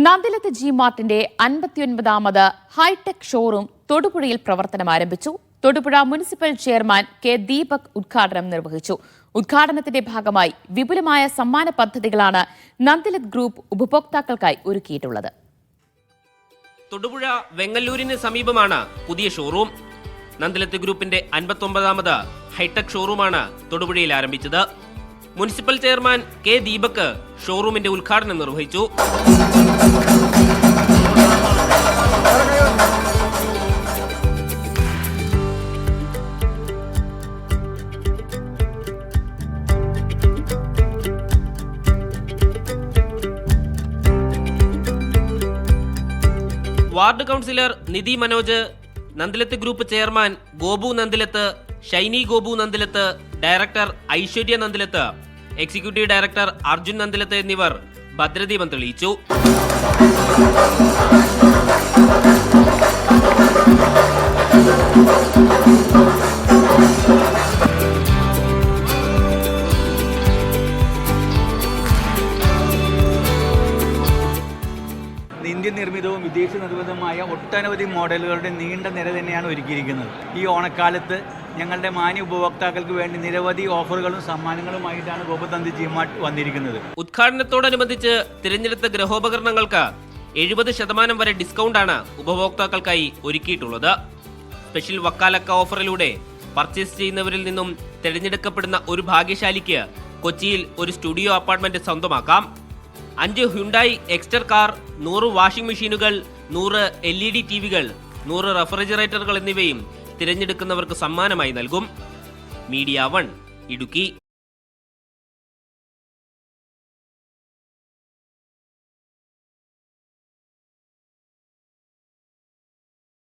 Nandilath G മാർട്ടിന്റെ 59ാമത് hi tech showroom തൊടുപുഴയിൽ പ്രവർത്തനം ആരംഭിച്ചു. Thodupuzha municipal chairman K Deepak ഉദ്ഘാടനം നിർവഹിച്ചു. ഉദ്ഘാടനത്തിന്റെ ഭാഗമായി വിപുലമായ സമ്മാന പദ്ധതികളാണ് നന്ദിലത്ത് ഗ്രൂപ്പ് ഉപഭോക്താക്കൾക്കായി ഒരുക്കിയിട്ടുള്ളത്. തൊടുപുഴ വെങ്ങല്ലൂരിന് സമീപമാണ് പുതിയ ഷോറൂം. നന്ദിലത്ത് ഗ്രൂപ്പിന്റെ 59ാമത് ഹൈടെക് ഷോറൂമാണ് തൊടുപുഴയിൽ ആരംഭിച്ചത്. മുനിസിപ്പൽ ചെയർമാൻ കെ ദീപക് ഷോറൂമിന്റെ ഉദ്ഘാടനം നിർവഹിച്ചു. Ward councillor Nidhi Manoj, Nandilath group chairman Gopu Nandilath, Shiny Gopu Nandilath, director Aishwarya Nandilath, executive director Arjun Nandilath എന്നിവർ ഭദ്രദീപം തെളിയിച്ചു. ഇന്ത്യൻ നിർമ്മിതവും വിദേശ നിർമ്മിതവുമായ ഒട്ടനവധി മോഡലുകളുടെ നീണ്ട നിര തന്നെയാണ് ഒരുക്കിയിരിക്കുന്നത്. ഈ ഓണക്കാലത്ത് ഞങ്ങളുടെ മാന്യ ഉപഭോക്താക്കൾക്ക് വേണ്ടി നിരവധി ഓഫറുകളും സമ്മാനങ്ങളുമായിട്ടാണ് ഗോപുനന്ദി ജി മാർട്ട് വന്നിരിക്കുന്നത്. ഉദ്ഘാടനത്തോടനുബന്ധിച്ച് തിരഞ്ഞെടുത്ത ഗൃഹോപകരണങ്ങൾക്ക് 70% വരെ ഡിസ്കൗണ്ടാണ് ഉപഭോക്താക്കൾക്കായി ഒരുക്കിയിട്ടുള്ളത്. സ്പെഷ്യൽ വക്കാലക്ക ഓഫറിലൂടെ പർച്ചേസ് ചെയ്യുന്നവരിൽ നിന്നും തിരഞ്ഞെടുക്കപ്പെടുന്ന ഒരു ഭാഗ്യശാലിക്ക് കൊച്ചിയിൽ ഒരു സ്റ്റുഡിയോ അപ്പാർട്ട്മെന്റ് സ്വന്തമാക്കാം. 5 ഹ്യുണ്ടായി എക്സ്റ്റർ കാർ, 100 വാഷിംഗ് മെഷീനുകൾ, 100 LED ടിവികൾ, 100 റെഫ്രിജറേറ്ററുകൾ എന്നിവയും തിരഞ്ഞെടുക്കുന്നവർക്ക് സമ്മാനമായി നൽകും. മീഡിയ 1 ഇടുക്കി.